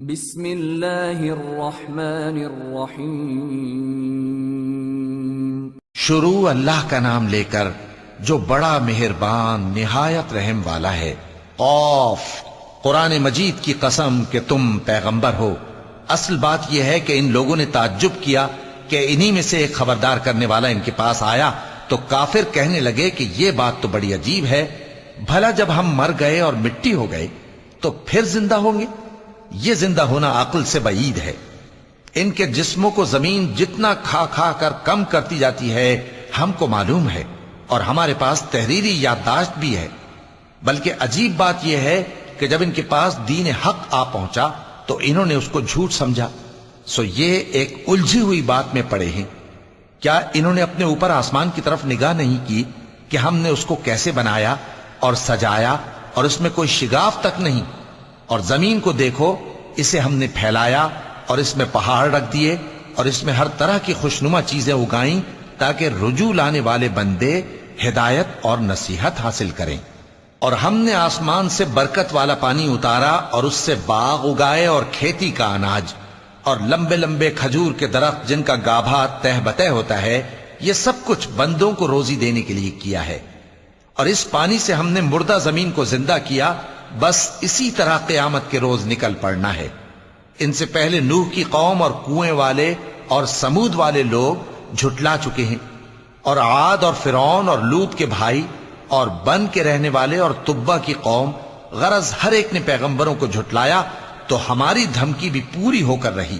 بسم اللہ الرحمن الرحیم۔ شروع اللہ کا نام لے کر جو بڑا مہربان نہایت رحم والا ہے۔ قاف، قرآن مجید کی قسم کہ تم پیغمبر ہو۔ اصل بات یہ ہے کہ ان لوگوں نے تعجب کیا کہ انہی میں سے ایک خبردار کرنے والا ان کے پاس آیا تو کافر کہنے لگے کہ یہ بات تو بڑی عجیب ہے، بھلا جب ہم مر گئے اور مٹی ہو گئے تو پھر زندہ ہوں گے؟ یہ زندہ ہونا عقل سے بعید ہے۔ ان کے جسموں کو زمین جتنا کھا کھا کر کم کرتی جاتی ہے ہم کو معلوم ہے، اور ہمارے پاس تحریری یادداشت بھی ہے۔ بلکہ عجیب بات یہ ہے کہ جب ان کے پاس دین حق آ پہنچا تو انہوں نے اس کو جھوٹ سمجھا۔ سو یہ ایک الجھی ہوئی بات میں پڑے ہیں۔ کیا انہوں نے اپنے اوپر آسمان کی طرف نگاہ نہیں کی کہ ہم نے اس کو کیسے بنایا اور سجایا، اور اس میں کوئی شگاف تک نہیں؟ اور زمین کو دیکھو، اسے ہم نے پھیلایا اور اس میں پہاڑ رکھ دیے اور اس میں ہر طرح کی خوشنما چیزیں اگائیں تاکہ رجوع لانے والے بندے ہدایت اور نصیحت حاصل کریں۔ اور ہم نے آسمان سے برکت والا پانی اتارا اور اس سے باغ اگائے اور کھیتی کا اناج اور لمبے لمبے کھجور کے درخت جن کا گابھا تہ بتہ ہوتا ہے۔ یہ سب کچھ بندوں کو روزی دینے کے لیے کیا ہے۔ اور اس پانی سے ہم نے مردہ زمین کو زندہ کیا، بس اسی طرح قیامت کے روز نکل پڑنا ہے۔ ان سے پہلے نوح کی قوم اور کنویں والے اور سمود والے لوگ جھٹلا چکے ہیں، اور عاد اور فرعون اور لوط کے بھائی اور بن کے رہنے والے اور تبا کی قوم، غرض ہر ایک نے پیغمبروں کو جھٹلایا، تو ہماری دھمکی بھی پوری ہو کر رہی۔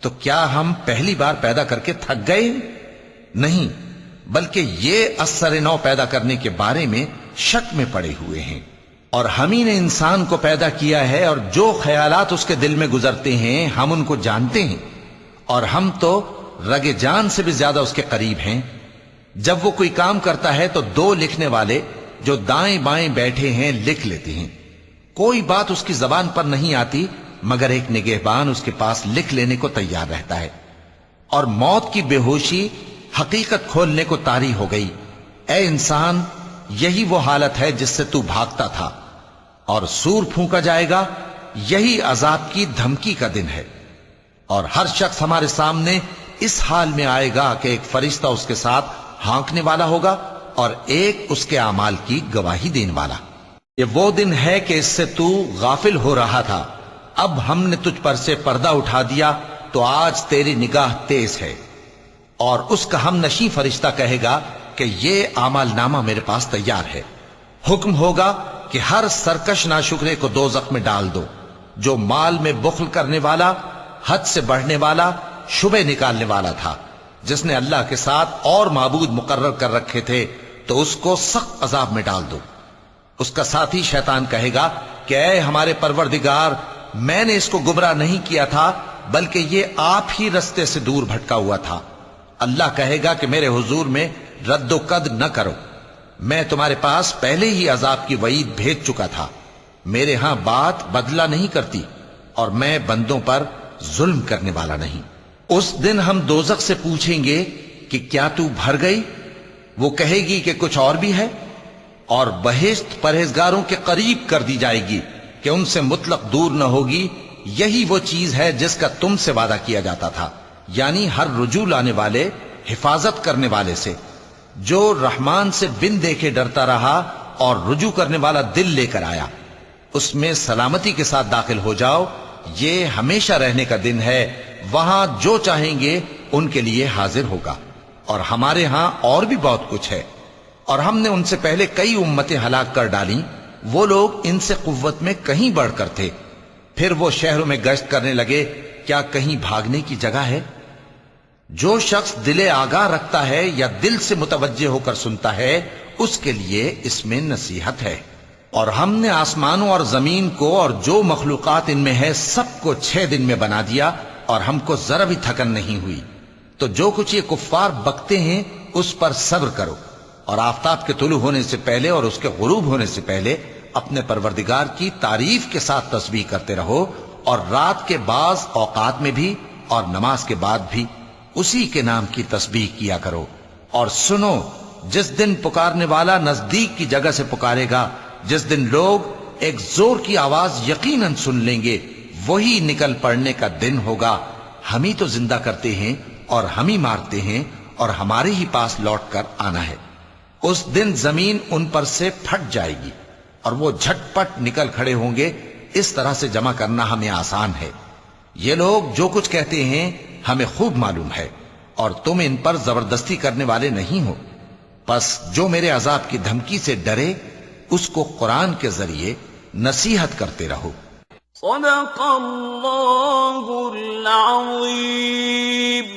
تو کیا ہم پہلی بار پیدا کر کے تھک گئے؟ نہیں، بلکہ یہ اثر نو پیدا کرنے کے بارے میں شک میں پڑے ہوئے ہیں۔ اور ہم ہی نے انسان کو پیدا کیا ہے، اور جو خیالات اس کے دل میں گزرتے ہیں ہم ان کو جانتے ہیں، اور ہم تو رگ جان سے بھی زیادہ اس کے قریب ہیں۔ جب وہ کوئی کام کرتا ہے تو دو لکھنے والے جو دائیں بائیں بیٹھے ہیں لکھ لیتے ہیں۔ کوئی بات اس کی زبان پر نہیں آتی مگر ایک نگہبان اس کے پاس لکھ لینے کو تیار رہتا ہے۔ اور موت کی بے ہوشی حقیقت کھولنے کو طاری ہو گئی۔ اے انسان، یہی وہ حالت ہے جس سے تو بھاگتا تھا، اور سور پھونکا جائے گا، یہی عذاب کی دھمکی کا دن ہے۔ اور ہر شخص ہمارے سامنے اس حال میں آئے گا کہ ایک فرشتہ اس کے ساتھ ہانکنے والا ہوگا اور ایک اس کے اعمال کی گواہی دینے والا۔ یہ وہ دن ہے کہ اس سے تو غافل ہو رہا تھا، اب ہم نے تجھ پر سے پردہ اٹھا دیا تو آج تیری نگاہ تیز ہے۔ اور اس کا ہم نشیں فرشتہ کہے گا کہ یہ اعمال نامہ میرے پاس تیار ہے۔ حکم ہوگا کہ ہر سرکش ناشکرے کو دوزخ میں ڈال دو، جو مال میں بخل کرنے والا، حد سے بڑھنے والا، شبہ نکالنے والا تھا، جس نے اللہ کے ساتھ اور معبود مقرر کر رکھے تھے، تو اس کو سخت عذاب میں ڈال دو۔ اس کا ساتھی شیطان کہے گا کہ اے ہمارے پروردگار، میں نے اس کو گمراہ نہیں کیا تھا بلکہ یہ آپ ہی رستے سے دور بھٹکا ہوا تھا۔ اللہ کہے گا کہ میرے حضور میں رد و قد نہ کرو، میں تمہارے پاس پہلے ہی عذاب کی وعید بھیج چکا تھا۔ میرے ہاں بات بدلہ نہیں کرتی، اور میں بندوں پر ظلم کرنے والا نہیں۔ اس دن ہم دوزخ سے پوچھیں گے کہ کیا تو بھر گئی؟ وہ کہے گی کہ کچھ اور بھی ہے۔ اور بہشت پرہیزگاروں کے قریب کر دی جائے گی کہ ان سے مطلق دور نہ ہوگی۔ یہی وہ چیز ہے جس کا تم سے وعدہ کیا جاتا تھا، یعنی ہر رجوع لانے والے، حفاظت کرنے والے سے، جو رحمان سے بن دیکھے ڈرتا رہا اور رجوع کرنے والا دل لے کر آیا، اس میں سلامتی کے ساتھ داخل ہو جاؤ۔ یہ ہمیشہ رہنے کا دن ہے، وہاں جو چاہیں گے ان کے لیے حاضر ہوگا۔ اور ہمارے ہاں اور بھی بہت کچھ ہے، اور ہم نے ان سے پہلے کئی امتیں ہلاک کر ڈالیں، وہ لوگ ان سے قوت میں کہیں بڑھ کر تھے۔ پھر وہ شہروں میں گشت کرنے لگے، کیا کہیں بھاگنے کی جگہ ہے؟ جو شخص دل آگاہ رکھتا ہے یا دل سے متوجہ ہو کر سنتا ہے، اس کے لیے اس میں نصیحت ہے۔ اور ہم نے آسمانوں اور زمین کو اور جو مخلوقات ان میں ہے سب کو 6 دن میں بنا دیا، اور ہم کو ذرا بھی تھکن نہیں ہوئی۔ تو جو کچھ یہ کفار بکتے ہیں اس پر صبر کرو، اور آفتاب کے طلوع ہونے سے پہلے اور اس کے غروب ہونے سے پہلے اپنے پروردگار کی تعریف کے ساتھ تسبیح کرتے رہو، اور رات کے بعض اوقات میں بھی اور نماز کے بعد بھی اسی کے نام کی تسبیح کیا کرو۔ اور سنو، جس دن پکارنے والا نزدیک کی جگہ سے پکارے گا، جس دن لوگ ایک زور کی آواز یقیناً سن لیں گے، وہی نکل پڑنے کا دن ہوگا، ہم ہی تو زندہ کرتے ہیں اور ہم ہی مارتے ہیں اور ہمارے ہی پاس لوٹ کر آنا ہے۔ اس دن زمین ان پر سے پھٹ جائے گی اور وہ جھٹ پٹ نکل کھڑے ہوں گے۔ اس طرح سے جمع کرنا ہمیں آسان ہے۔ یہ لوگ جو کچھ کہتے ہیں ہمیں خوب معلوم ہے، اور تم ان پر زبردستی کرنے والے نہیں ہو۔ پس جو میرے عذاب کی دھمکی سے ڈرے اس کو قرآن کے ذریعے نصیحت کرتے رہو۔ صدق اللہ العظیم۔